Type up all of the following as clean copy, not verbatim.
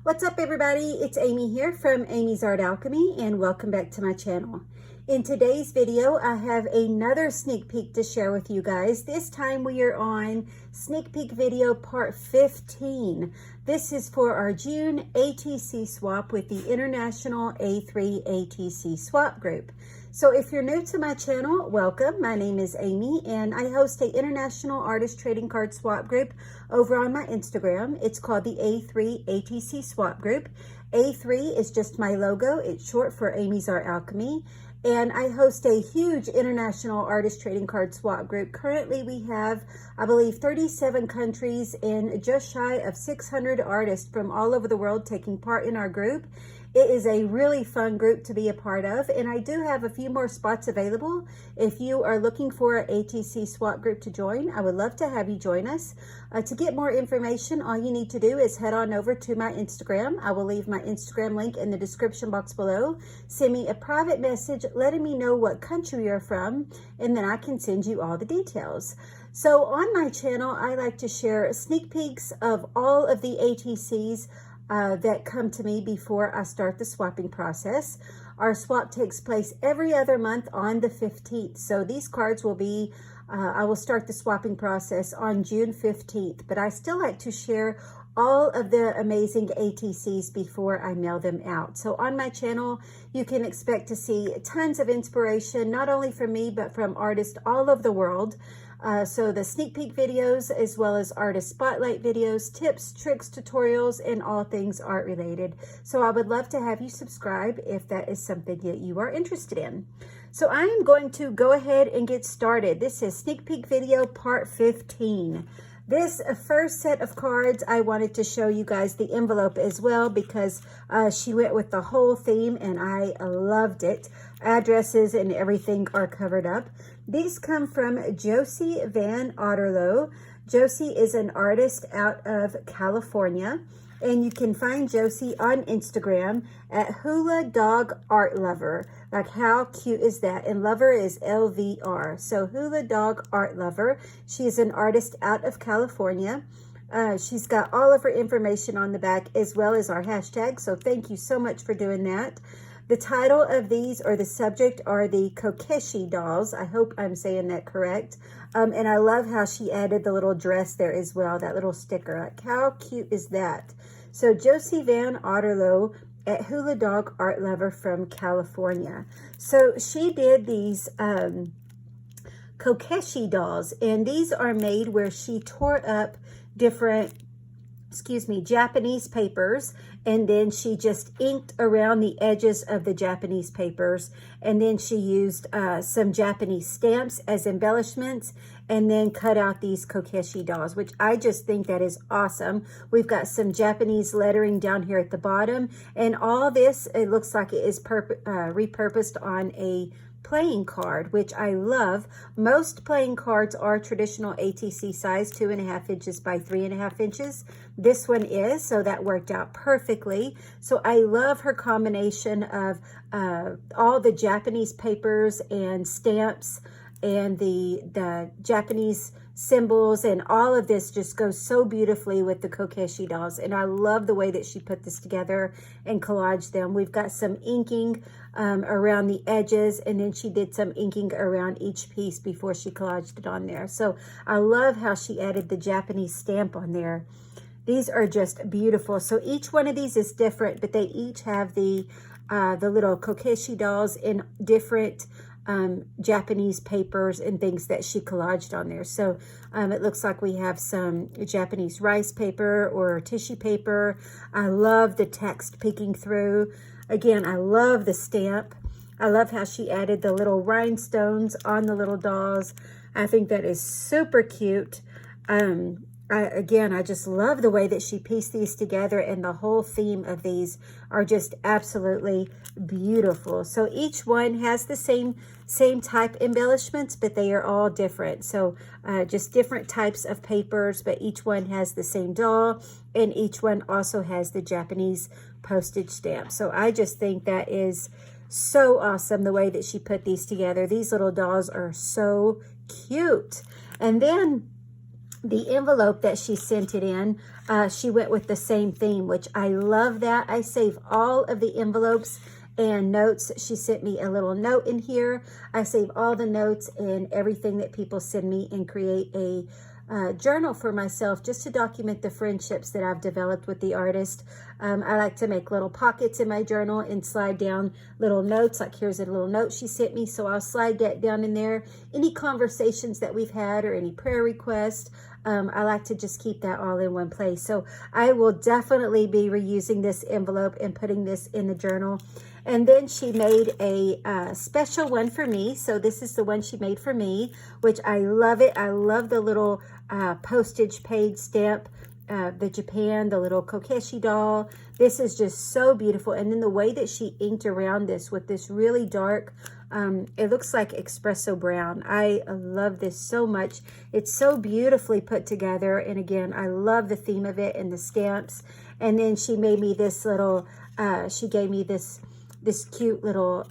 What's up, everybody? It's Amy here from Amy's Art Alchemy, and welcome back to my channel. In today's video, I have another sneak peek to share with you guys. This time we are on sneak peek video part 15. This is for our June ATC swap with the International A3 ATC swap group. So if you're new to my channel, welcome. My name is Amy, and I host a international artist trading card swap group over on my Instagram. It's called the A3 ATC swap group. A3 is just my logo. It's short for Amy's Art Alchemy. And I host a huge international artist trading card swap group. Currently, we have, I believe, 37 countries and just shy of 600 artists from all over the world taking part in our group. It is a really fun group to be a part of, and I do have a few more spots available. If you are looking for an ATC swap group to join, I would love to have you join us. To get more information, all you need to do is head on over to my Instagram. I will leave my Instagram link in the description box below. Send me a private message letting me know what country you're from, and then I can send you all the details. So on my channel, I like to share sneak peeks of all of the ATCs that come to me before I start the swapping process. Our swap takes place every other month on the 15th. So these cards will be, I will start the swapping process on June 15th, but I still like to share all of the amazing ATCs before I mail them out. So on my channel, you can expect to see tons of inspiration, not only from me, but from artists all over the world. So the sneak peek videos, as well as artist spotlight videos, tips, tricks, tutorials, and all things art related. So I would love to have you subscribe if that is something that you are interested in. So I am going to go ahead and get started. This is sneak peek video part 15. This first set of cards, I wanted to show you guys the envelope as well because she went with the whole theme and I loved it. Addresses and everything are covered up. These come from Josie Van Otterlo. Josie is an artist out of California, and you can find Josie on Instagram at Hula Dog Art Lover. Like, how cute is that? And lover is LVR. So Hula Dog Art Lover. She is an artist out of California. She's got all of her information on the back as well as our hashtag. So thank you so much for doing that. The title of these, or the subject, are the Kokeshi dolls. I hope I'm saying that correct. And I love how she added the little dress there as well, that little sticker. Like, how cute is that? So Josie Van Otterlo at Hula Dog Art Lover from California. So she did these Kokeshi dolls, and these are made where she tore up different Japanese papers, and then she just inked around the edges of the Japanese papers, and then she used some Japanese stamps as embellishments, and then cut out these Kokeshi dolls, which I just think that is awesome. We've got some Japanese lettering down here at the bottom, and all this, it looks like it is repurposed on a playing card, which I love. Most playing cards are traditional ATC size, 2.5 inches by 3.5 inches. This one is, so that worked out perfectly. So I love her combination of all the Japanese papers and stamps and the Japanese symbols, and all of this just goes so beautifully with the Kokeshi dolls. And I love the way that she put this together and collaged them. We've got some inking around the edges, and then she did some inking around each piece before she collaged it on there. So I love how she added the Japanese stamp on there. These are just beautiful. So each one of these is different, but they each have the little Kokeshi dolls in different Japanese papers and things that she collaged on there. So it looks like we have some Japanese rice paper or tissue paper. I love the text peeking through. Again, I love the stamp. I love how she added the little rhinestones on the little dolls. I think that is super cute. I just love the way that she pieced these together, and the whole theme of these are just absolutely beautiful. So each one has the same type embellishments, but they are all different. So just different types of papers, but each one has the same doll, and each one also has the Japanese postage stamp. So I just think that is so awesome, the way that she put these together. These little dolls are so cute. And then the envelope that she sent it in, she went with the same theme, which I love that. I save all of the envelopes and notes. She sent me a little note in here. I save all the notes and everything that people send me and create a journal for myself just to document the friendships that I've developed with the artist. I like to make little pockets in my journal and slide down little notes. Like here's a little note she sent me, so I'll slide that down in there. Any conversations that we've had or any prayer requests, I like to just keep that all in one place. So I will definitely be reusing this envelope and putting this in the journal. And then she made a special one for me. So this is the one she made for me, which I love it. I love the little postage paid stamp, the Japan, the little Kokeshi doll. This is just so beautiful. And then the way that she inked around this with this really dark, it looks like espresso brown. I love this so much. It's so beautifully put together. And again, I love the theme of it and the stamps. And then she made me this little, she gave me this cute little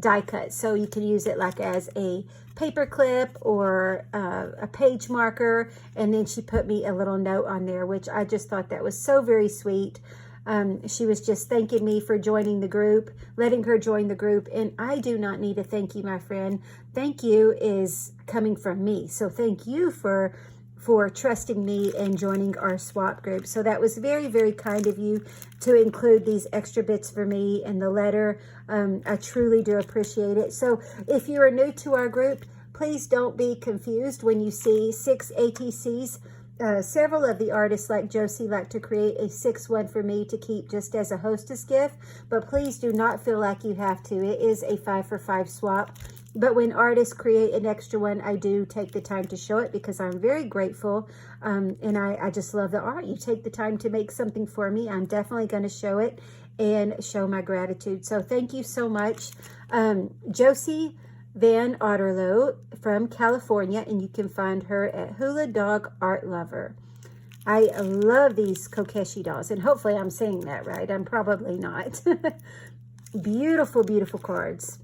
die cut, so you can use it like as a paper clip or a page marker. And then she put me a little note on there, which I just thought that was so very sweet. She was just thanking me for joining the group, letting her join the group. And I do not need a thank you, my friend. Thank you is coming from me. So thank you for trusting me and joining our swap group. So that was very, very kind of you to include these extra bits for me in the letter. I truly do appreciate it. So if you are new to our group, please don't be confused when you see 6 ATCs. Several of the artists like Josie like to create a 6th one for me to keep just as a hostess gift, but please do not feel like you have to. It is a 5 for 5 swap. But when artists create an extra one, I do take the time to show it because I'm very grateful. And I just love the art. You take the time to make something for me. I'm definitely going to show it and show my gratitude. So thank you so much. Josie Van Otterlo from California, and you can find her at Hula Dog Art Lover. I love these Kokeshi dolls, and hopefully I'm saying that right. I'm probably not. Beautiful, beautiful cards.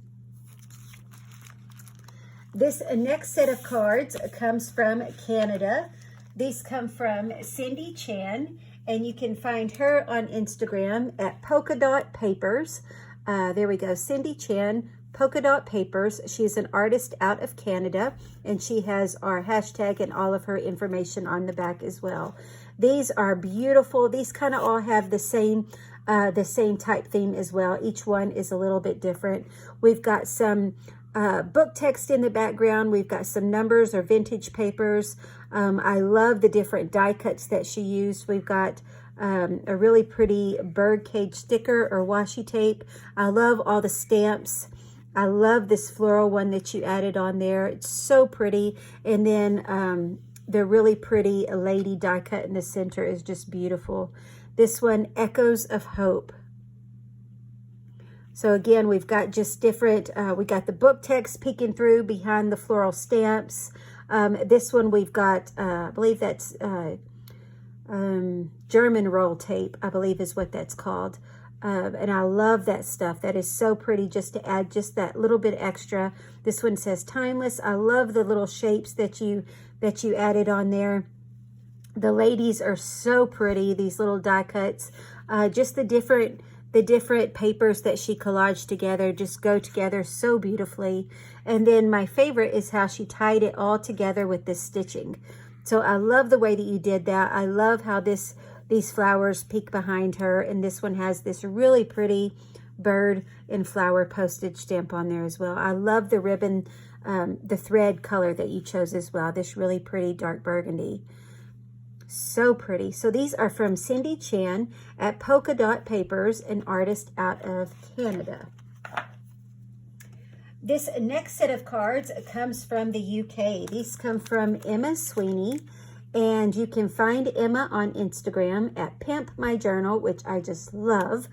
This next set of cards comes from Canada. These come from Cindy Chan, and you can find her on Instagram at Polka Dot Papers. There we go, Cindy Chan, Polka Dot Papers. She's an artist out of Canada, and she has our hashtag and all of her information on the back as well. These are beautiful. These kind of all have the same type theme as well. Each one is a little bit different. We've got some book text in the background. We've got some numbers or vintage papers. I love the different die cuts that she used. We've got a really pretty bird cage sticker or washi tape. I love all the stamps. I love this floral one that you added on there. It's so pretty. And then the really pretty lady die cut in the center is just beautiful. This one, Echoes of Hope. So again, we've got just different, we got the book text peeking through behind the floral stamps. This one we've got, I believe that's German roll tape, I believe is what that's called. And I love that stuff. That is so pretty just to add just that little bit extra. This one says Timeless. I love the little shapes that you added on there. The ladies are so pretty, these little die cuts. Just the different papers that she collaged together just go together so beautifully. And then my favorite is how she tied it all together with this stitching. So I love the way that you did that. I love how these flowers peek behind her. And this one has this really pretty bird and flower postage stamp on there as well. I love the ribbon, the thread color that you chose as well. This really pretty dark burgundy. So pretty. So these are from Cindy Chan at Polka Dot Papers, an artist out of Canada. This next set of cards comes from the UK. These come from Emma Sweeney, and you can find Emma on Instagram at Pimp My Journal, which I just love.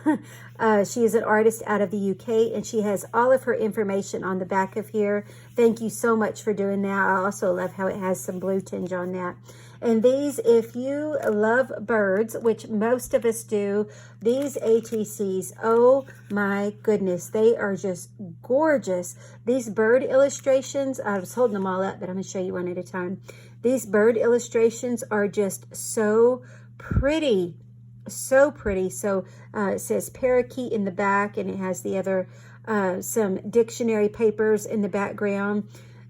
She is an artist out of the UK, and she has all of her information on the back of here. Thank you so much for doing that. I also love how it has some blue tinge on that. And these, if you love birds, which most of us do, these ATCs, oh my goodness, they are just gorgeous. These bird illustrations, I was holding them all up, but I'm going to show you one at a time. These bird illustrations are just so pretty. So pretty. So it says parakeet in the back, and it has the other some dictionary papers in the background.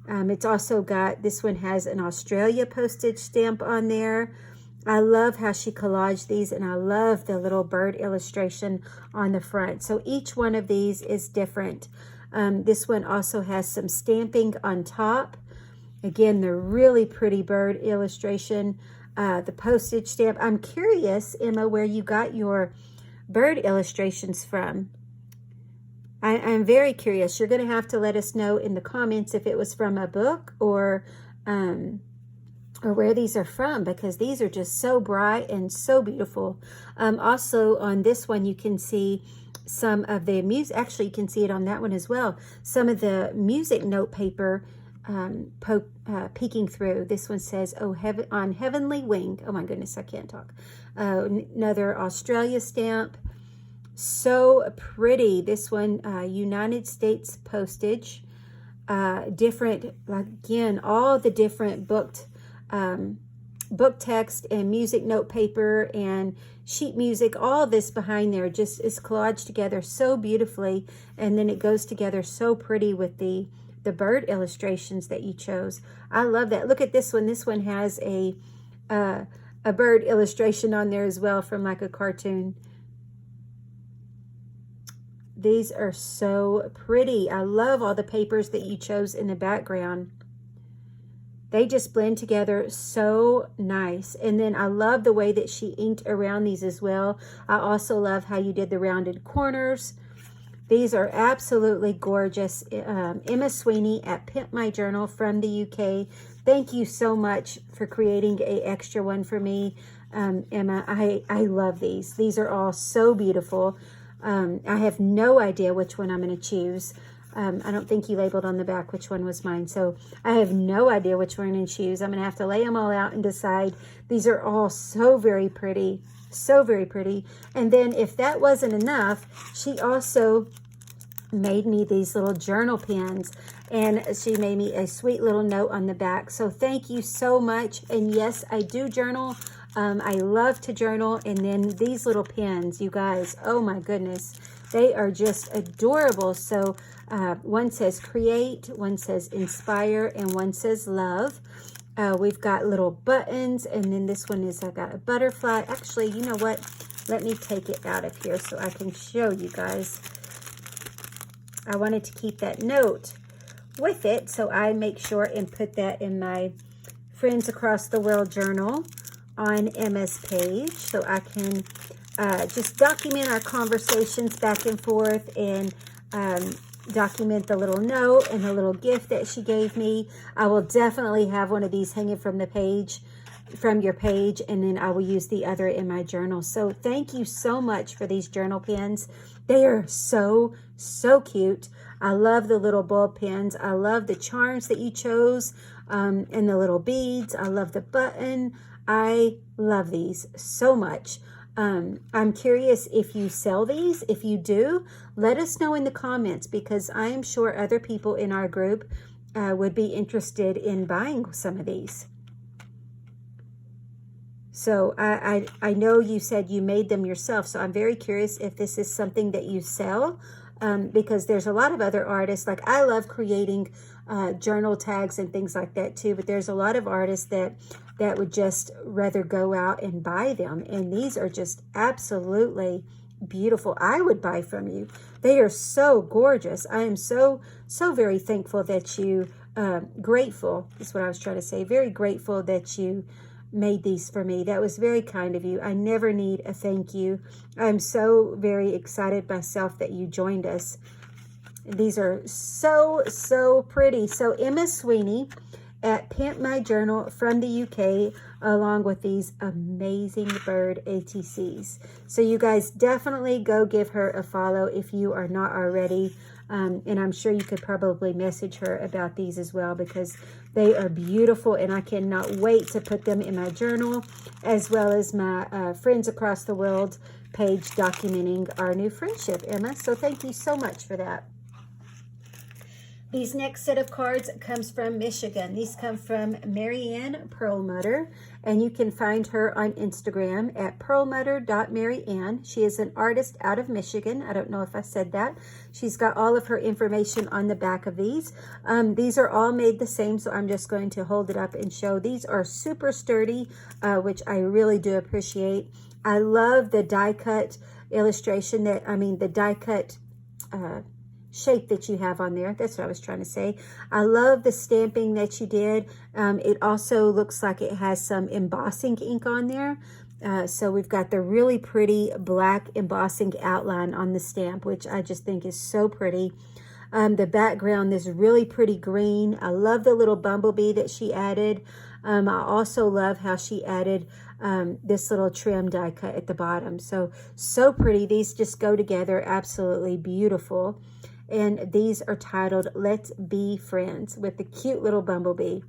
It's also got, this one has an Australia postage stamp on there. I love how she collaged these, and I love the little bird illustration on the front. So each one of these is different. This one also has some stamping on top. Again, the really pretty bird illustration. The postage stamp. I'm curious, Emma, where you got your bird illustrations from. I'm very curious. You're going to have to let us know in the comments if it was from a book or where these are from, because these are just so bright and so beautiful. Also on this one, you can see some of the music. Actually, you can see it on that one as well. Some of the music note paper peeking through. This one says, "Oh, on heavenly wing." Oh my goodness, I can't talk. Another Australia stamp. So pretty. This one, United States postage. Different, again, all the different book text and music note paper and sheet music, all this behind there just is collaged together so beautifully, and then it goes together so pretty with the bird illustrations that you chose. I love that. Look at this one. This one has a bird illustration on there as well from like a cartoon. These are so pretty. I love all the papers that you chose in the background. They just blend together so nice. And then I love the way that she inked around these as well. I also love how you did the rounded corners. These are absolutely gorgeous. Emma Sweeney at Pimp My Journal from the UK. Thank you so much for creating an extra one for me, Emma. I love these. These are all so beautiful. I have no idea which one I'm going to choose. I don't think you labeled on the back which one was mine. So I have no idea which one I'm going to choose. I'm going to have to lay them all out and decide. These are all so very pretty. So very pretty. And then if that wasn't enough, she also made me these little journal pens. And she made me a sweet little note on the back. So thank you so much. And yes, I do journal. I love to journal. And then these little pens, you guys, oh my goodness, they are just adorable. So one says create, one says inspire, and one says love. We've got little buttons, and then this one is, I got a butterfly. Actually, you know what? Let me take it out of here so I can show you guys. I wanted to keep that note with it, so I make sure and put that in my Friends Across the World journal on Emma's page, so I can just document our conversations back and forth, and document the little note and the little gift that she gave me. I will definitely have one of these hanging from the page, from your page, and then I will use the other in my journal. So thank you so much for these journal pens. They are so cute. I love the little bulb pens. I love the charms that you chose, and the little beads. I love the button. I love these so much. I'm curious if you sell these. If you do, let us know in the comments, because I am sure other people in our group would be interested in buying some of these. So I know you said you made them yourself, so I'm very curious if this is something that you sell, because there's a lot of other artists. Like, I love creating journal tags and things like that too, but there's a lot of artists that would just rather go out and buy them, and these are just absolutely beautiful. I would buy from you. They are so gorgeous. I am so very thankful that you grateful is what I was trying to say. Very grateful that you made these for me. That was very kind of you. I never need a thank you. I'm so very excited myself that you joined us. These are so pretty. So Emma Sweeney at Pimp My Journal from the UK, along with these amazing bird ATCs. So you guys definitely go give her a follow if you are not already. And I'm sure you could probably message her about these as well, because they are beautiful, and I cannot wait to put them in my journal, as well as my Friends Across the World page documenting our new friendship, Emma. So thank you so much for that. These next set of cards comes from Michigan. These come from Marianne Perlmutter, and you can find her on Instagram at perlmutter.marianne. She is an artist out of Michigan. I don't know if I said that. She's got all of her information on the back of these. These are all made the same, so I'm just going to hold it up and show. These are super sturdy, which I really do appreciate. I love the die cut illustration the die cut shape that you have on there. That's what I was trying to say. I love the stamping that you did. It also looks like it has some embossing ink on there. So we've got the really pretty black embossing outline on the stamp, which I just think is so pretty. The background is really pretty green. I love the little bumblebee that she added. I also love how she added this little trim die cut at the bottom. So pretty. These just go together absolutely beautiful. And these are titled Let's Be Friends with the cute little bumblebee.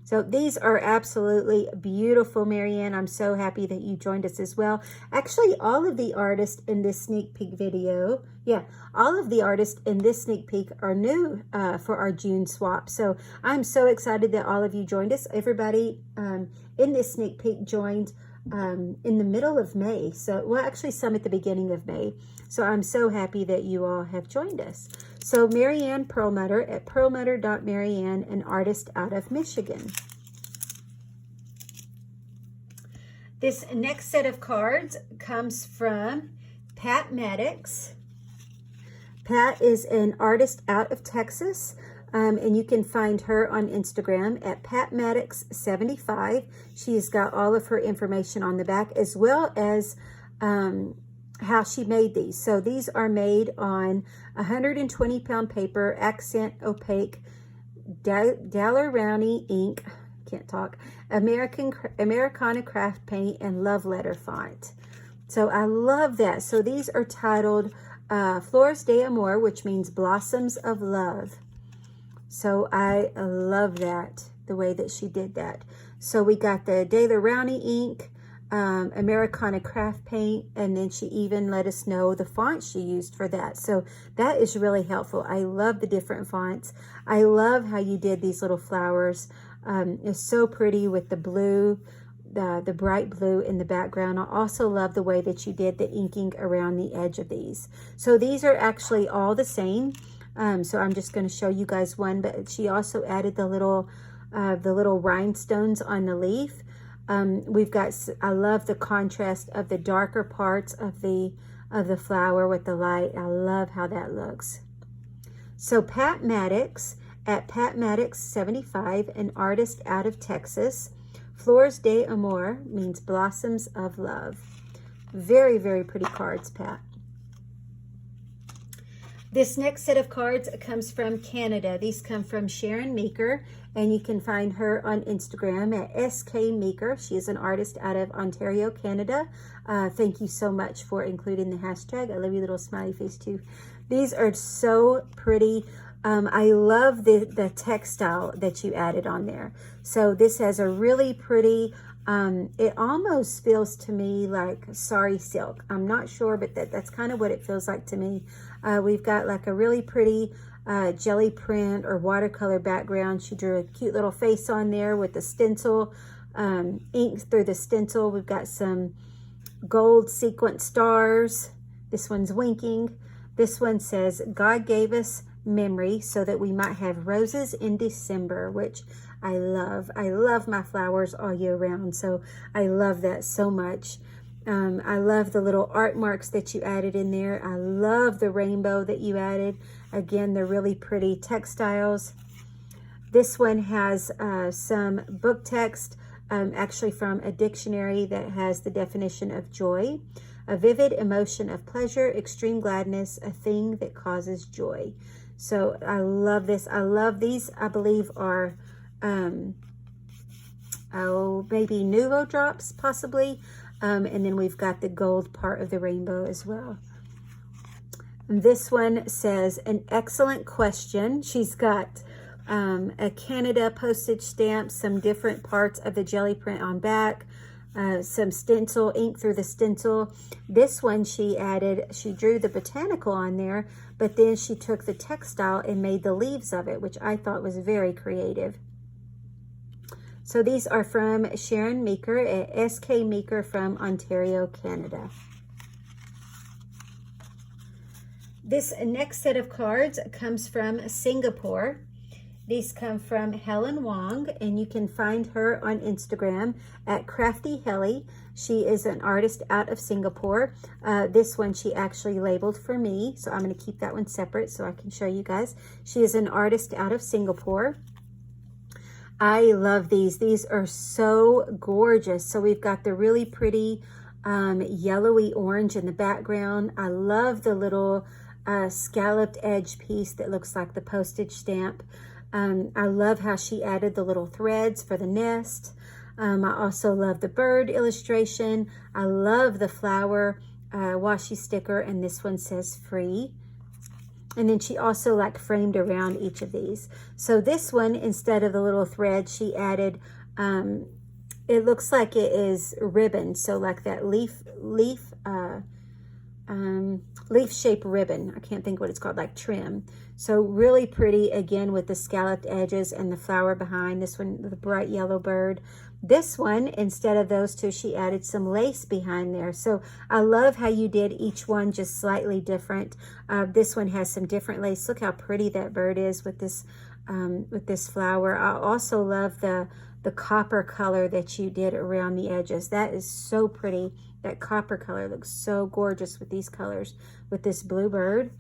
So these are absolutely beautiful, Marianne. I'm so happy that you joined us as well. Actually, all of the artists in this sneak peek video, all of the artists in this sneak peek are new for our June swap. So I'm so excited that all of you joined us. Everybody in this sneak peek joined in the middle of May. So, well, actually some at the beginning of May. So I'm so happy that you all have joined us. So Marianne Perlmutter at perlmutter.marianne, an artist out of Michigan. This next set of cards comes from Pat Maddix. Pat is an artist out of Texas. And you can find her on Instagram at patmaddix75. She's got all of her information on the back, as well as how she made these. So these are made on 120-pound paper, accent opaque, Daler-Rowney ink, can't talk, Americana craft paint, and love letter font. So I love that. So these are titled Flores de Amor, which means blossoms of love. So I love that, the way that she did that. So we got the Daler-Rowney ink, Americana craft paint, and then she even let us know the font she used for that. So that is really helpful. I love the different fonts. I love how you did these little flowers. It's so pretty with the blue, the bright blue in the background. I also love the way that you did the inking around the edge of these. So these are actually all the same. So I'm just going to show you guys one, but she also added the little rhinestones on the leaf. We've got, I love the contrast of the darker parts of the flower with the light. I love how that looks. So Pat Maddix at patmaddix75, an artist out of Texas. Flores de Amor means blossoms of love. Very, very pretty cards, Pat. This next set of cards comes from Canada. These come from Sharon Maker, and you can find her on Instagram at SK Maker. She is an artist out of Ontario, Canada. Thank you so much for including the hashtag. I love your little smiley face too. These are so pretty. I love the textile that you added on there. So this has a really pretty, it almost feels to me like sari silk. I'm not sure, but that's kind of what it feels like to me. We've got like a really pretty jelly print or watercolor background. She drew a cute little face on there with the stencil, ink through the stencil. We've got some gold sequin stars. This one's winking. This one says, God gave us memory so that we might have roses in December, which I love. I love my flowers all year round, so I love that so much. I love the little art marks that you added in there. I love the rainbow that you added. Again, they're really pretty textiles. This one has some book text, actually from a dictionary that has the definition of joy. A vivid emotion of pleasure, extreme gladness, a thing that causes joy. So I love this. I love these. I believe are, maybe Nuvo drops possibly. And then we've got the gold part of the rainbow as well. And this one says, an excellent question. She's got a Canada postage stamp, some different parts of the jelly print on back, some stencil ink through the stencil. This one she drew the botanical on there, but then she took the textile and made the leaves of it, which I thought was very creative. So these are from Sharon Maker at SK Maker from Ontario, Canada. This next set of cards comes from Singapore. These come from Helen Wong, and you can find her on Instagram at Crafty Helly. She is an artist out of Singapore. This one she actually labeled for me, so I'm going to keep that one separate so I can show you guys. She is an artist out of Singapore. I love these. These are so gorgeous. So we've got the really pretty yellowy orange in the background. I love the little scalloped edge piece that looks like the postage stamp. I love how she added the little threads for the nest. I also love the bird illustration. I love the flower washi sticker, and this one says free. And then she also like framed around each of these. So this one, instead of the little thread, she added, it looks like it is ribbon. So like that leaf shape ribbon. I can't think what it's called, like trim. So really pretty, again, with the scalloped edges and the flower behind. This one, the bright yellow bird. This one, instead of those two, she added some lace behind there. So I love how you did each one just slightly different. This one has some different lace. Look how pretty that bird is with this flower. I also love the copper color that you did around the edges. That is so pretty. That copper color looks so gorgeous with these colors, with this blue bird.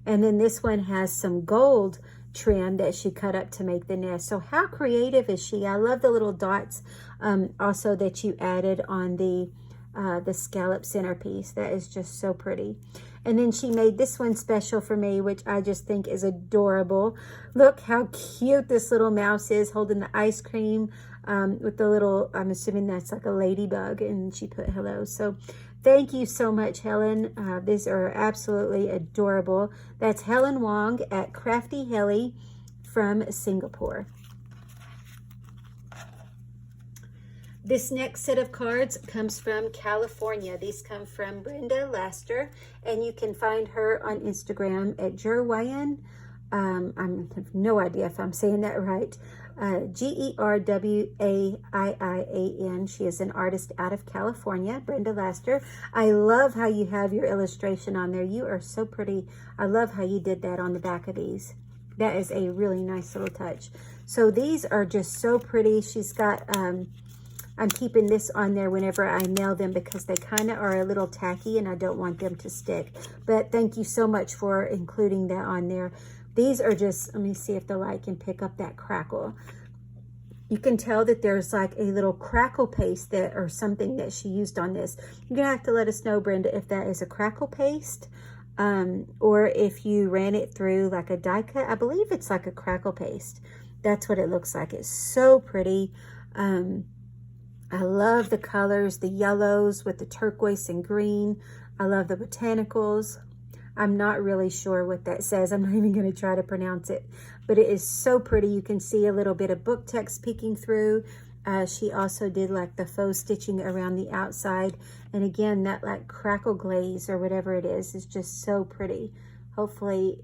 And then this one has some gold trim that she cut up to make the nest. So how creative is she? I love the little dots also that you added on the scallop centerpiece. That is just so pretty. And then she made this one special for me, which I just think is adorable. Look how cute this little mouse is holding the ice cream with the little, I'm assuming that's like a ladybug, and she put hello. So thank you so much, Helen. These are absolutely adorable. That's Helen Wong at Crafty Helly from Singapore. This next set of cards comes from California. These come from Brenda Laster, and you can find her on Instagram at Gerwayan. I have no idea if I'm saying that right. Gerwaian. She is an artist out of California, Brenda Laster. I love how you have your illustration on there. You are so pretty. I love how you did that on the back of these. That is a really nice little touch. So these are just so pretty. She's got, I'm keeping this on there whenever I nail them because they kind of are a little tacky and I don't want them to stick. But thank you so much for including that on there. These are just, let me see if the light can pick up that crackle. You can tell that there's like a little crackle paste that or something that she used on this. You're gonna have to let us know, Brenda, if that is a crackle paste or if you ran it through like a die cut. I believe it's like a crackle paste. That's what it looks like. It's so pretty. I love the colors, the yellows with the turquoise and green. I love the botanicals. I'm not really sure what that says. I'm not even going to try to pronounce it, but it is so pretty. You can see a little bit of book text peeking through. She also did like the faux stitching around the outside. And again, that like crackle glaze or whatever it is just so pretty. Hopefully,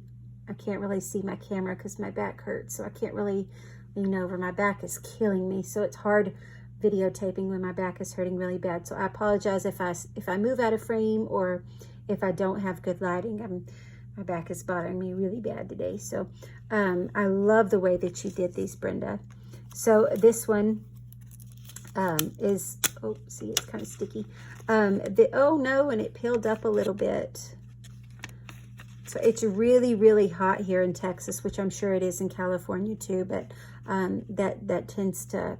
I can't really see my camera because my back hurts. So I can't really lean over. My back is killing me. So it's hard videotaping when my back is hurting really bad. So I apologize if I move out of frame or if I don't have good lighting. My back is bothering me really bad today. So I love the way that you did these, Brenda. So this one is, oh, see, it's kind of sticky. Oh no, and it peeled up a little bit. So it's really, really hot here in Texas, which I'm sure it is in California too, but that tends to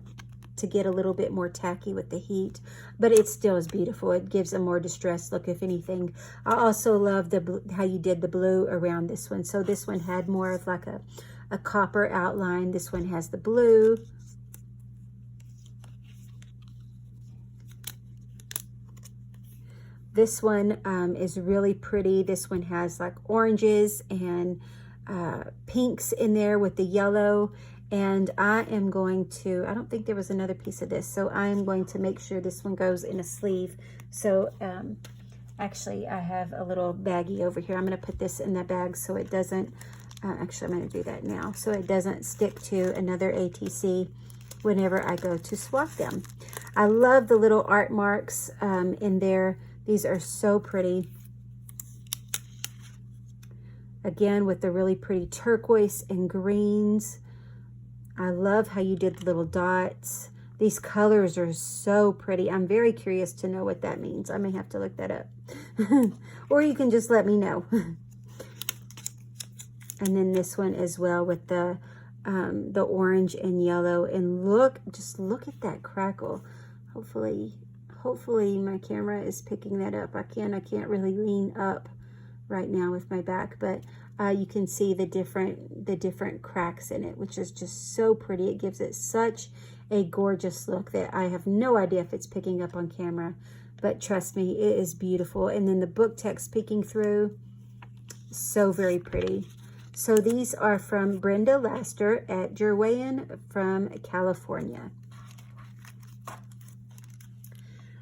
get a little bit more tacky with the heat, but it still is beautiful. It gives a more distressed look, if anything. I also love how you did the blue around this one. So this one had more of like a copper outline. This one has the blue. This one is really pretty. This one has like oranges and pinks in there with the yellow. And I am going to, I don't think there was another piece of this, so I am going to make sure this one goes in a sleeve. So actually I have a little baggie over here. I'm going to put this in the bag so it doesn't, actually I'm going to do that now, so it doesn't stick to another ATC whenever I go to swap them. I love the little art marks in there. These are so pretty. Again, with the really pretty turquoise and greens. I love how you did the little dots. These colors are so pretty. I'm very curious to know what that means. I may have to look that up. Or you can just let me know. And then this one as well with the orange and yellow. And look, just look at that crackle. Hopefully my camera is picking that up. I can't really lean up right now with my back, but you can see the different cracks in it, which is just so pretty. It gives it such a gorgeous look that I have no idea if it's picking up on camera, but trust me, it is beautiful. And then the book text peeking through, so very pretty. So these are from Brenda Laster at Jerwayan from California.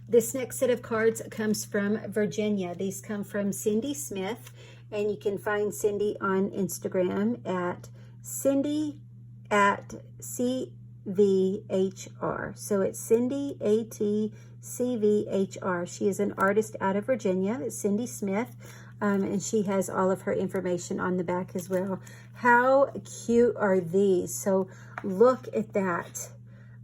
This next set of cards comes from Virginia. These come from Cindy Smith, and you can find Cindy on Instagram at Cindy at CVHR. So it's Cindy ATCVHR. She is an artist out of Virginia. It's Cindy Smith, and she has all of her information on the back as well. How cute are these? So look at that.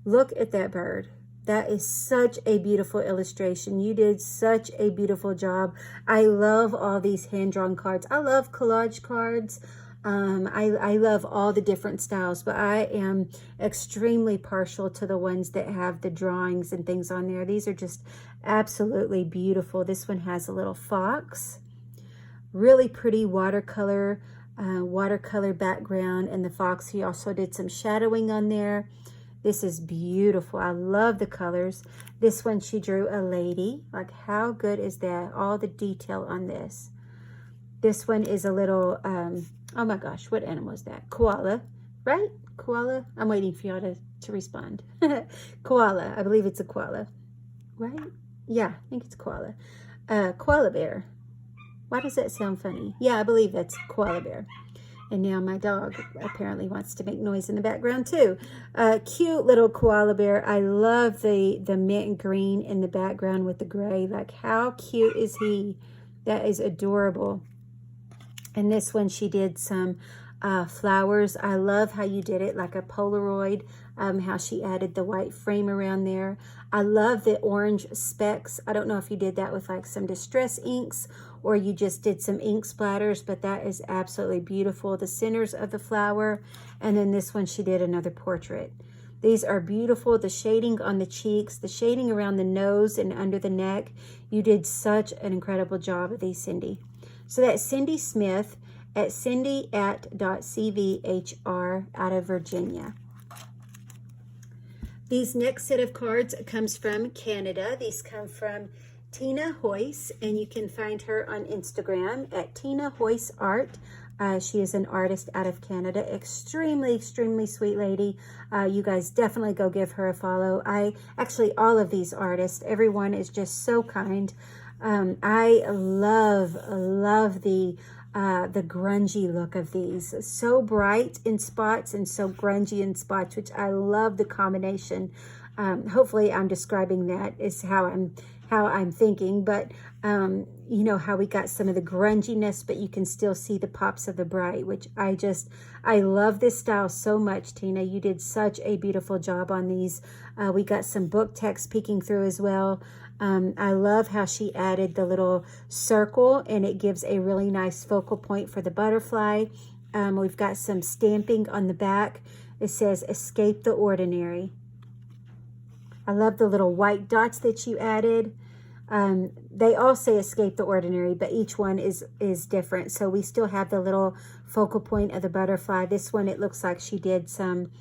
Look at that bird. That is such a beautiful illustration. You did such a beautiful job. I love all these hand-drawn cards. I love collage cards. I love all the different styles, but I am extremely partial to the ones that have the drawings and things on there. These are just absolutely beautiful. This one has a little fox. Really pretty watercolor background, and the fox, he also did some shadowing on there. This is beautiful. I love the colors. This one, she drew a lady. Like, how good is that? All the detail on this. This one is a little, oh my gosh, what animal is that? Koala, right? Koala? I'm waiting for y'all to respond. Koala. I believe it's a koala, right? Yeah, I think it's koala. Koala bear. Why does that sound funny? Yeah, I believe that's koala bear. And now my dog apparently wants to make noise in the background too. Cute little koala bear. I love the mint green in the background with the gray. Like, how cute is he? That is adorable. And this one, she did some flowers. I love how you did it like a Polaroid, how she added the white frame around there. I love the orange specks. I don't know if you did that with like some distress inks or you just did some ink splatters, but that is absolutely beautiful. The centers of the flower. And then this one, she did another portrait. These are beautiful. The shading on the cheeks, the shading around the nose and under the neck. You did such an incredible job of these, Cindy. So that's Cindy Smith at cindy@.cvhr out of Virginia. These next set of cards comes from Canada. These come from Tina Hoyce, and you can find her on Instagram at Tina Hoyce Art. She is an artist out of Canada. Extremely sweet lady. You guys definitely go give her a follow. Actually, all of these artists, everyone is just so kind. I love the grungy look of these. So bright in spots and so grungy in spots, which I love the combination. Hopefully I'm describing that is how I'm thinking, but you know how we got some of the grunginess, but you can still see the pops of the bright, which I love this style so much, Tina. You did such a beautiful job on these. We got some book text peeking through as well. I love how she added the little circle, and it gives a really nice focal point for the butterfly. We've got some stamping on the back. It says, "Escape the ordinary." I love the little white dots that you added. They all say escape the ordinary, but each one is different. So we still have the little focal point of the butterfly. This one, it looks like she did some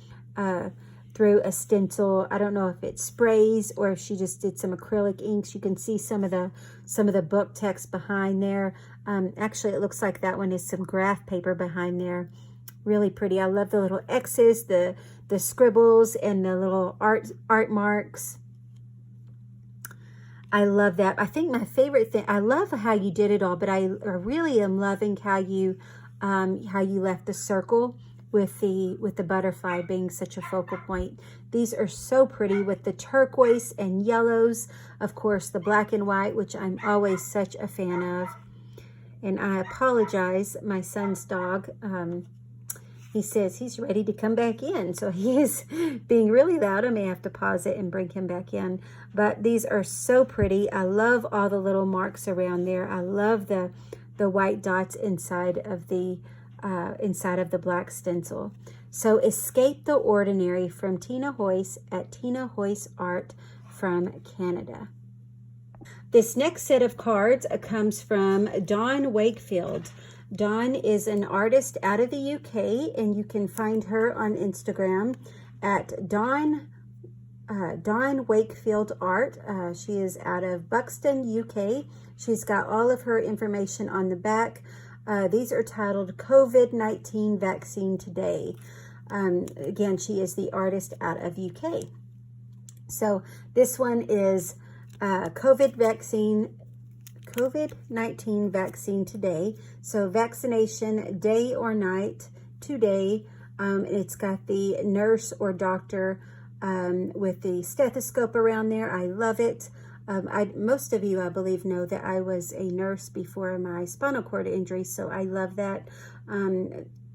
through a stencil. I don't know if it sprays or if she just did some acrylic inks. You can see some of the book text behind there. Actually, it looks like that one is some graph paper behind there. really pretty. I love the little X's, the scribbles, and the little art marks. I love that. I think my favorite thing, I love how you did it all, but I really am loving how you left the circle with the butterfly being such a focal point. These are so pretty with the turquoise and yellows. Of course, the black and white, which I'm always such a fan of. And I apologize, my son's dog, he says he's ready to come back in. So he is being really loud. I may have to pause it and bring him back in. But these are so pretty. I love all the little marks around there. I love the white dots inside of the black stencil. So Escape the Ordinary from Tina Hoyce at Tina Hoyce Art from Canada. This next set of cards comes from Dawn Wakefield. Dawn is an artist out of the UK, and you can find her on Instagram at Dawn Wakefield Art. She is out of Buxton, UK. She's got all of her information on the back. These are titled COVID-19 Vaccine Today. Again, she is the artist out of UK. So this one is COVID-19 vaccine today. So vaccination day or night today. It's got the nurse or doctor with the stethoscope around there. I love it. Most of you, I believe, know that I was a nurse before my spinal cord injury, so I love that.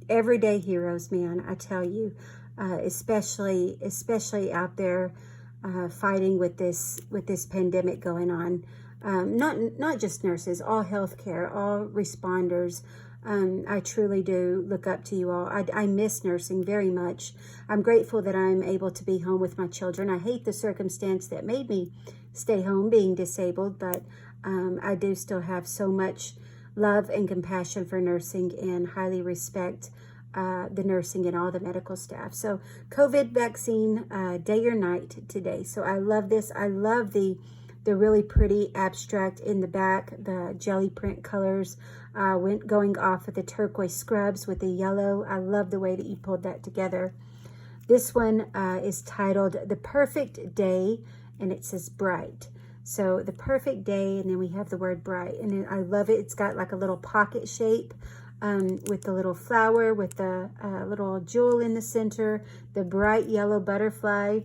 Everyday heroes, man, I tell you, especially out there fighting with this pandemic going on. Not just nurses, all healthcare, all responders. I truly do look up to you all. I miss nursing very much. I'm grateful that I'm able to be home with my children. I hate the circumstance that made me stay home being disabled, but I do still have so much love and compassion for nursing and highly respect the nursing and all the medical staff. So COVID vaccine day or night today. So I love this. I love the really pretty abstract in the back, the jelly print colors going off of the turquoise scrubs with the yellow. I love the way that you pulled that together. This one is titled The Perfect Day, and it says bright. So the perfect day, and then we have the word bright, and then I love it. It's got like a little pocket shape with the little flower, with the little jewel in the center, the bright yellow butterfly.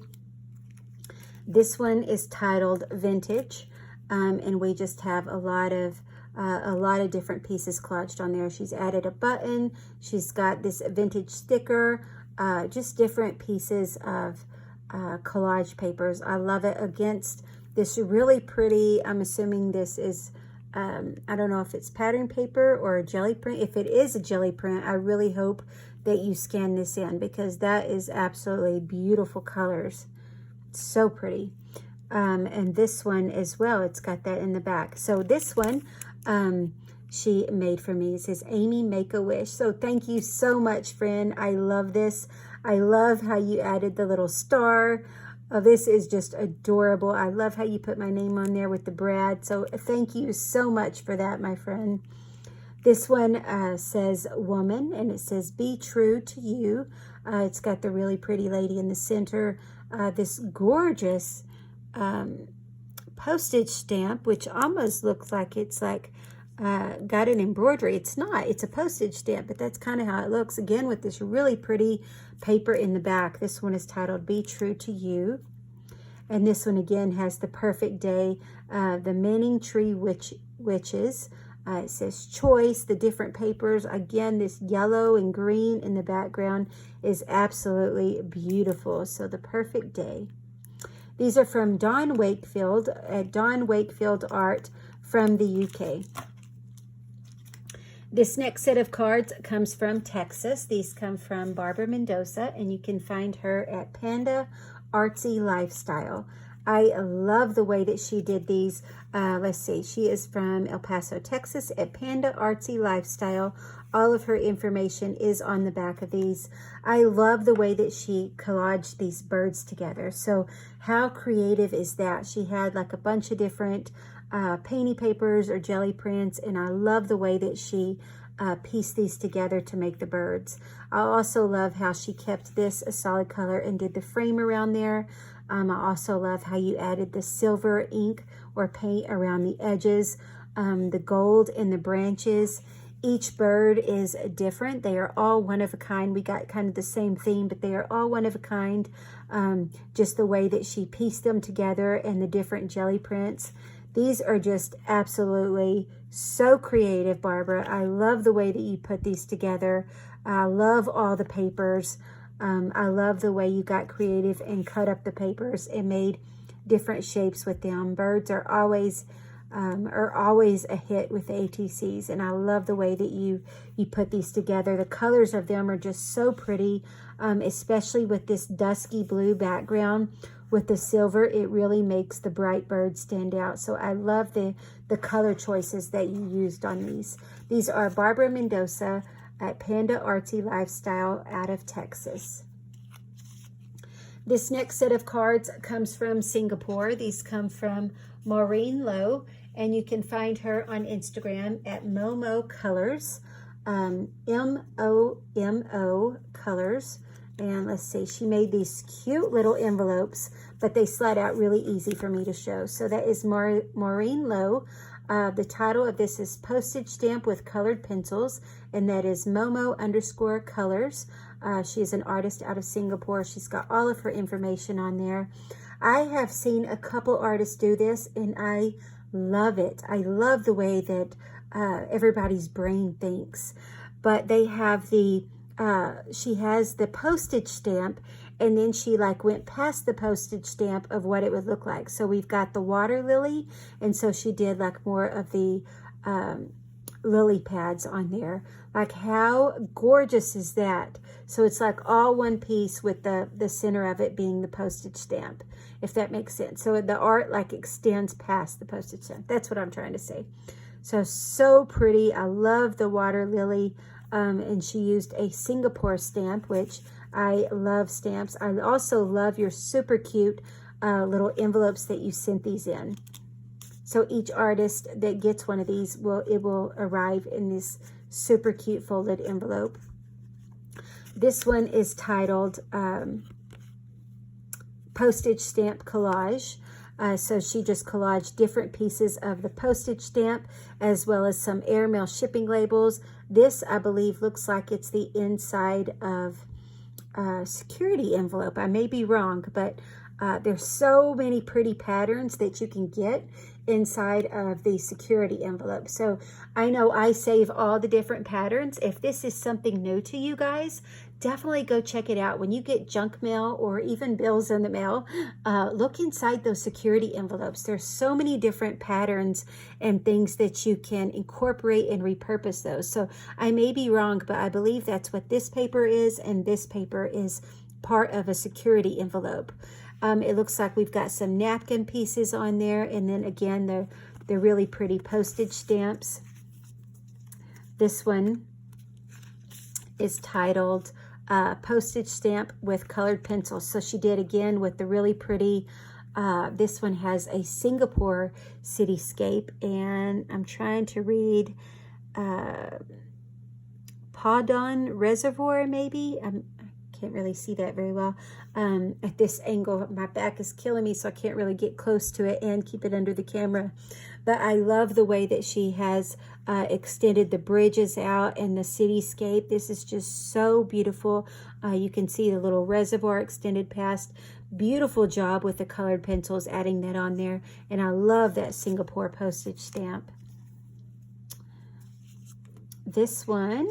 This one is titled Vintage, and we just have a lot of different pieces collaged on there. She's added a button. She's got this vintage sticker, just different pieces of collage papers. I love it against this really pretty, I'm assuming this is, I don't know if it's pattern paper or a jelly print. If it is a jelly print, I really hope that you scan this in, because that is absolutely beautiful colors. So pretty. And this one as well, it's got that in the back. So this one she made for me. It says, Amy, make a wish. So thank you so much, friend. I love this. I love how you added the little star. This is just adorable. I love how you put my name on there with the Brad. So thank you so much for that, my friend. This one says woman, and it says be true to you. It's got the really pretty lady in the center. This gorgeous postage stamp, which almost looks like it's like got an embroidery. It's not. It's a postage stamp, but that's kind of how it looks. Again, with this really pretty paper in the back. This one is titled Be True to You. And this one again has the perfect day, the Manning Tree Witches. It says choice, the different papers. Again, this yellow and green in the background is absolutely beautiful. So the perfect day. These are from Dawn Wakefield at Dawn Wakefield Art from the UK. This next set of cards comes from Texas. These come from Barbara Mendoza, and you can find her at Panda Artsy Lifestyle. I love the way that she did these. Let's see, she is from El Paso, Texas at Panda Artsy Lifestyle. All of her information is on the back of these. I love the way that she collaged these birds together. So how creative is that? She had like a bunch of different painty papers or jelly prints, and I love the way that she piece these together to make the birds. I also love how she kept this a solid color and did the frame around there. I also love how you added the silver ink or paint around the edges, the gold in the branches. Each bird is different. They are all one of a kind. We got kind of the same theme, but they are all one of a kind. Just the way that she pieced them together and the different jelly prints. These are just absolutely so creative, Barbara. I love the way that you put these together. I love all the papers. I love the way you got creative and cut up the papers and made different shapes with them. Birds are always a hit with the ATCs, and I love the way that you put these together. The colors of them are just so pretty, especially with this dusky blue background with the silver. It really makes the bright bird stand out. So I love the color choices that you used on these. These are Barbara Mendoza at Panda Artsy Lifestyle out of Texas. This next set of cards comes from Singapore. These come from Maureen Low, and you can find her on Instagram at Momo Colors, M-O-M-O Colors. And let's see, she made these cute little envelopes, but they slide out really easy for me to show. So that is Maureen Low. The title of this is Postage Stamp with Colored Pencils, and that is Momo_Colors. She is an artist out of Singapore. She's got all of her information on there. I have seen a couple artists do this, and I love it. I love the way that everybody's brain thinks. But they have she has the postage stamp, and then she like went past the postage stamp of what it would look like. So we've got the water lily, and so she did like more of the lily pads on there. Like, how gorgeous is that? So it's like all one piece with the center of it being the postage stamp, if that makes sense. So the art like extends past the postage stamp. That's what I'm trying to say. So pretty. I love the water lily. And she used a Singapore stamp, which I love stamps. I also love your super cute little envelopes that you sent these in. So each artist that gets one of these, will arrive in this super cute folded envelope. This one is titled Postage Stamp Collage. So she just collaged different pieces of the postage stamp, as well as some airmail shipping labels. This, I believe, looks like it's the inside of a security envelope. I may be wrong, but there's so many pretty patterns that you can get inside of the security envelope. So I know I save all the different patterns. If this is something new to you guys, definitely go check it out. When you get junk mail or even bills in the mail, look inside those security envelopes. There's so many different patterns and things that you can incorporate and repurpose those. So I may be wrong, but I believe that's what this paper is, and this paper is part of a security envelope. It looks like we've got some napkin pieces on there, and then again the really pretty postage stamps. This one is titled Postage Stamp with Colored Pencils. So she did again with the really pretty, this one has a Singapore cityscape, and I'm trying to read Padon Reservoir, maybe. I can't really see that very well at this angle. My back is killing me, so I can't really get close to it and keep it under the camera. But I love the way that she has extended the bridges out and the cityscape. This is just so beautiful. You can see the little reservoir extended past. Beautiful job with the colored pencils, adding that on there. And I love that Singapore postage stamp. This one,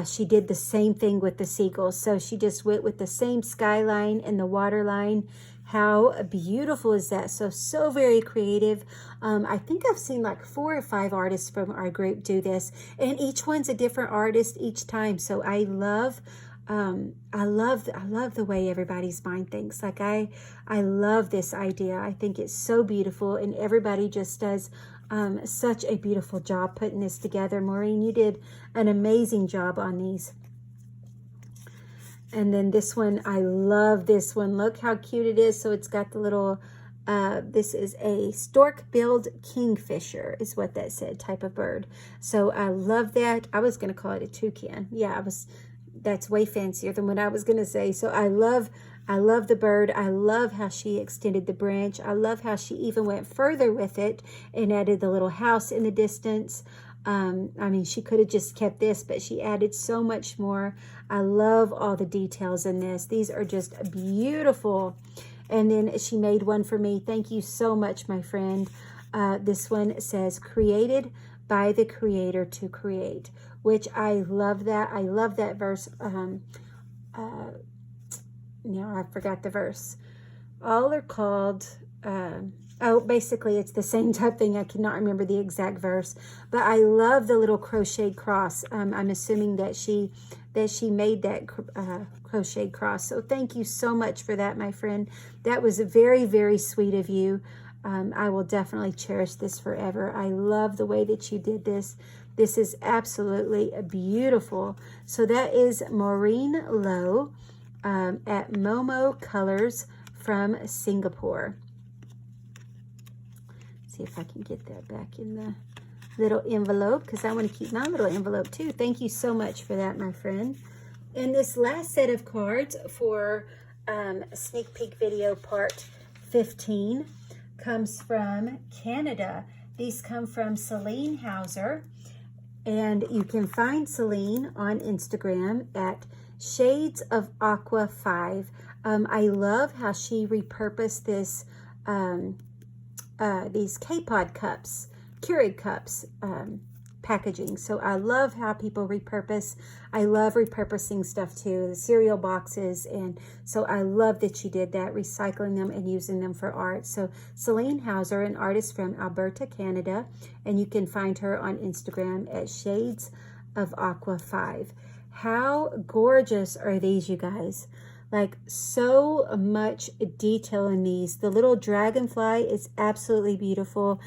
she did the same thing with the seagulls. So she just went with the same skyline and the waterline. How beautiful is that? So very creative. I think I've seen like 4 or 5 artists from our group do this, and each one's a different artist each time. So I love the way everybody's mind thinks. Like I love this idea. I think it's so beautiful, and everybody just does such a beautiful job putting this together. Maureen, you did an amazing job on these. And then this one, I love this one. Look how cute it is. So it's got the little This is a stork-billed kingfisher is what that said, type of bird. So I love that. I was going to call it a toucan. Yeah, that's way fancier than what I was going to say. So I love the bird. I love how she extended the branch. I love how she even went further with it and added the little house in the distance. I mean, she could have just kept this, but she added so much more. I love all the details in this. These are just beautiful. And then she made one for me. Thank you so much, my friend. This one says, created by the creator to create, which I love that. I love that verse. Now I forgot the verse. All are called, basically it's the same type thing. I cannot remember the exact verse, but I love the little crocheted cross. I'm assuming that she made that crocheted cross. So thank you so much for that, my friend. That was very, very sweet of you. I will definitely cherish this forever. I love the way that you did this. This is absolutely beautiful. So that is Maureen Low at Momo Colors from Singapore. See if I can get that back in the little envelope, because I want to keep my little envelope too. Thank you so much for that, my friend. And this last set of cards for sneak peek video part 15 comes from Canada. These come from Celine Hauser, and you can find Celine on Instagram at Shades of Aqua 5. I love how she repurposed this these K-Pod cups, Keurig cups packaging. So I love how people repurpose. I love repurposing stuff too, the cereal boxes. And so I love that you did that, recycling them and using them for art. So Celine Hauser, an artist from Alberta, Canada, and you can find her on Instagram at Shades of Aqua 5. How gorgeous are these, you guys? Like, so much detail in these. The little dragonfly is absolutely beautiful.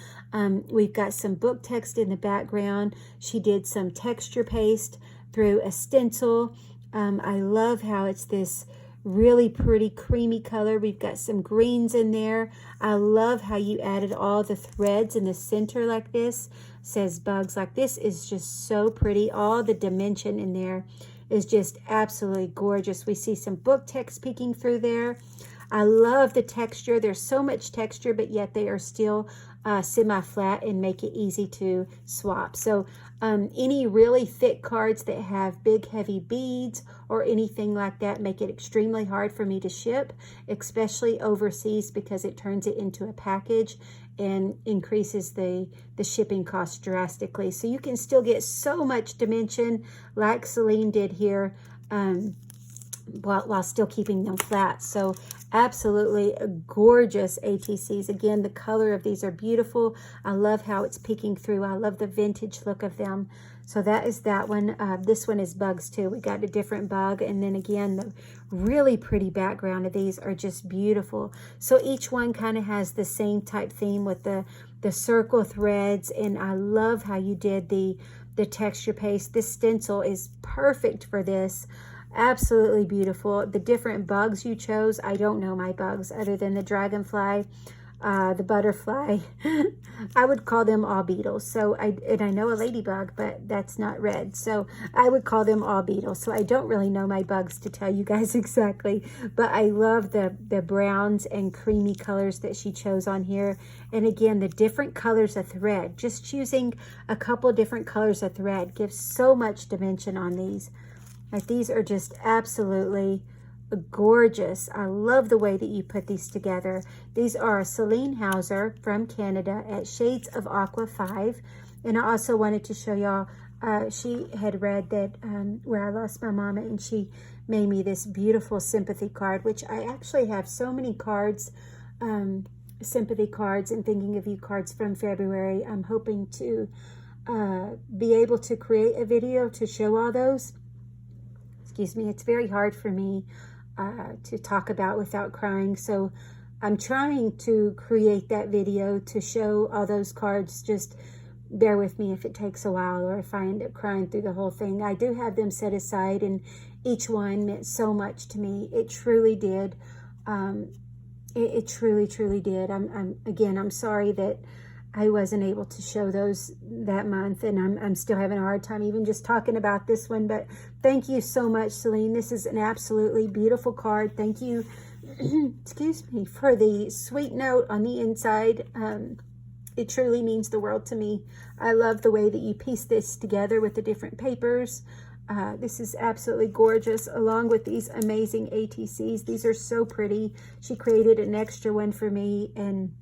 We've got some book text in the background. She did some texture paste through a stencil. I love how it's this really pretty creamy color. We've got some greens in there. I love how you added all the threads in the center like this. Says bugs. Like, this is just so pretty. All the dimension in there is just absolutely gorgeous. We see some book text peeking through there. I love the texture. There's so much texture, but yet they are still semi-flat and make it easy to swap. So any really thick cards that have big heavy beads or anything like that make it extremely hard for me to ship, especially overseas, because it turns it into a package and increases the shipping cost drastically. So you can still get so much dimension like Celine did here, while still keeping them flat. So absolutely gorgeous ATCs. Again, the color of these are beautiful. I love how it's peeking through. I love the vintage look of them. So that is that one. This one is bugs too. We got a different bug. And then again, the really pretty background of these are just beautiful. So each one kind of has the same type theme with the circle threads. And I love how you did the texture paste. This stencil is perfect for this. Absolutely beautiful. The different bugs you chose, I don't know my bugs other than the dragonfly, the butterfly. I would call them all beetles. So I know a ladybug, but that's not red. So I would call them all beetles. So I don't really know my bugs to tell you guys exactly, but I love the browns and creamy colors that she chose on here. And again, the different colors of thread, just choosing a couple different colors of thread gives so much dimension on these. Like, these are just absolutely gorgeous. I love the way that you put these together. These are Celine Hauser from Canada at Shades of Aqua 5. And I also wanted to show y'all, she had read that Where I Lost My Mama, and she made me this beautiful sympathy card, which I actually have so many cards, sympathy cards and thinking of you cards from February. I'm hoping to be able to create a video to show all those. Excuse me, it's very hard for me to talk about without crying. So I'm trying to create that video to show all those cards. Just bear with me if it takes a while or if I end up crying through the whole thing. I do have them set aside, and each one meant so much to me. It truly did. It truly, truly did. I'm sorry that I wasn't able to show those that month, and I'm still having a hard time even just talking about this one. But thank you so much, Celine. This is an absolutely beautiful card. Thank you, excuse me, for the sweet note on the inside. It truly means the world to me. I love the way that you piece this together with the different papers. This is absolutely gorgeous, along with these amazing ATCs. These are so pretty. She created an extra one for me, and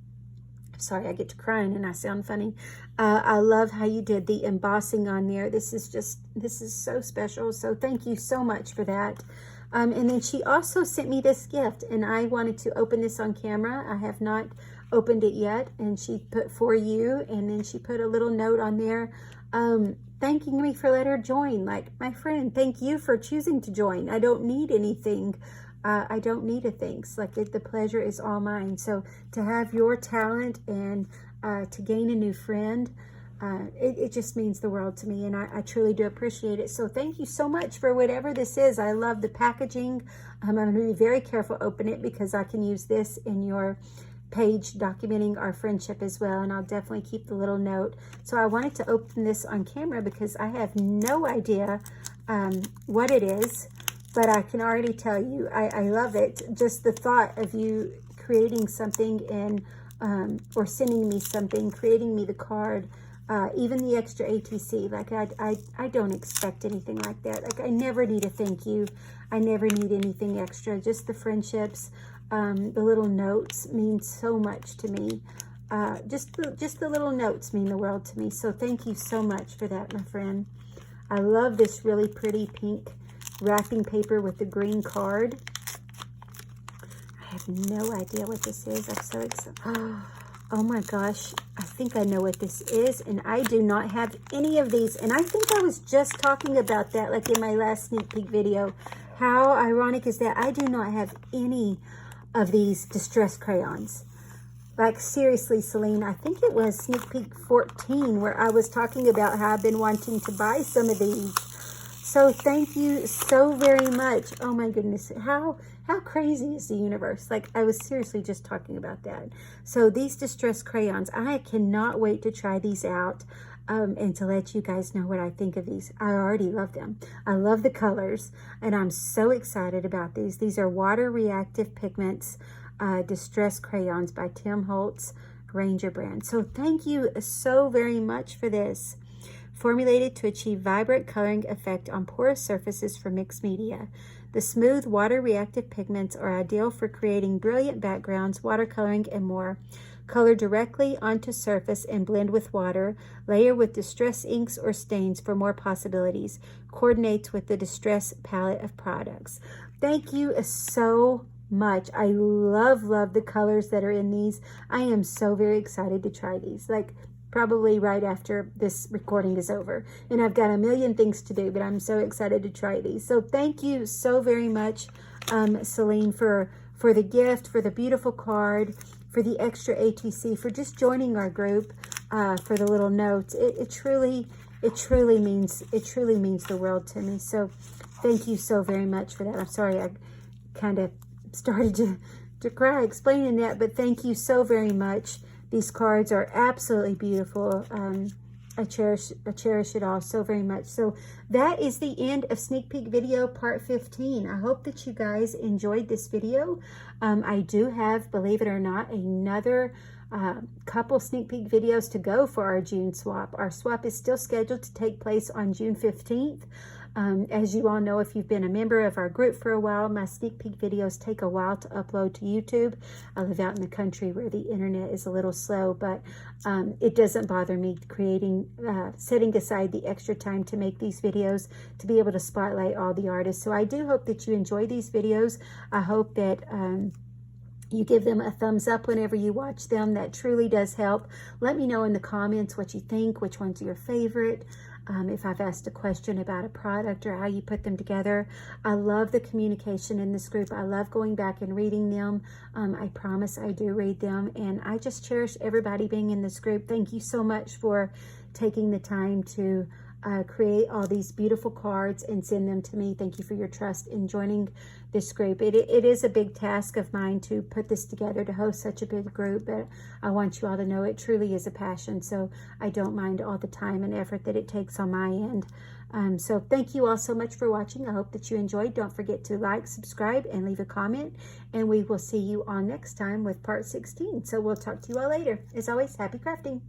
sorry, I get to crying and I sound funny. I love how you did the embossing on there. This is so special. So thank you so much for that. And then she also sent me this gift, and I wanted to open this on camera. I have not opened it yet, and she put "for you," and then she put a little note on there thanking me for letting her join. Like, my friend, thank you for choosing to join. I don't need anything. I don't need a thanks. Like, the pleasure is all mine. So to have your talent and to gain a new friend, it just means the world to me, and I truly do appreciate it. So thank you so much for whatever this is. I love the packaging. I'm going to be very careful open it, because I can use this in your page documenting our friendship as well, and I'll definitely keep the little note. So I wanted to open this on camera because I have no idea what it is, but I can already tell you I love it. Just the thought of you creating something and or sending me something, creating me the card, even the extra ATC. Like, I don't expect anything like that. Like, I never need a thank you. I never need anything extra. Just the friendships. The little notes mean so much to me. Just the little notes mean the world to me. So thank you so much for that, my friend. I love this really pretty pink wrapping paper with the green card. I have no idea what this is. I'm so excited. Oh my gosh, I think I know what this is, and I do not have any of these. And I think I was just talking about that, like in my last sneak peek video. How ironic is that? I do not have any of these distress crayons. Like, seriously, Celine, I think it was sneak peek 14 where I was talking about how I've been wanting to buy some of these. So thank you so very much. Oh my goodness, how crazy is the universe? Like, I was seriously just talking about that. So these distress crayons, I cannot wait to try these out. And to let you guys know what I think of these. I already love them. I love the colors, and I'm so excited about these. These are Water Reactive Pigments Distress Crayons by Tim Holtz Ranger brand. So thank you so very much for this. Formulated to achieve vibrant coloring effect on porous surfaces for mixed media. The smooth water reactive pigments are ideal for creating brilliant backgrounds, watercoloring, and more. Color directly onto surface and blend with water. Layer with distress inks or stains for more possibilities. Coordinates with the distress palette of products. Thank you so much. I love the colors that are in these. I am so very excited to try these. Like, probably right after this recording is over. And I've got a million things to do, but I'm so excited to try these. So thank you so very much, Celine, for the gift, for the beautiful card, for the extra ATC, for just joining our group, for the little notes. It truly means the world to me. So thank you so very much for that. I'm sorry I kind of started to cry explaining that, but thank you so very much. These cards are absolutely beautiful. I cherish it all so very much. So that is the end of sneak peek video part 15. I hope that you guys enjoyed this video. I do have, believe it or not, another couple sneak peek videos to go for our June swap. Our swap is still scheduled to take place on June 15th. As you all know, if you've been a member of our group for a while, my sneak peek videos take a while to upload to YouTube. I live out in the country where the internet is a little slow, but it doesn't bother me setting aside the extra time to make these videos to be able to spotlight all the artists. So I do hope that you enjoy these videos. I hope that you give them a thumbs up whenever you watch them. That truly does help. Let me know in the comments what you think, which one's your favorite. If I've asked a question about a product or how you put them together. I love the communication in this group. I love going back and reading them. I promise I do read them, and I just cherish everybody being in this group. Thank you so much for taking the time to create all these beautiful cards and send them to me. Thank you for your trust in joining this group. It is a big task of mine to put this together, to host such a big group, but I want you all to know it truly is a passion, so I don't mind all the time and effort that it takes on my end. So thank you all so much for watching. I hope that you enjoyed. Don't forget to like, subscribe, and leave a comment, and we will see you on next time with part 16. So we'll talk to you all later. As always, happy crafting.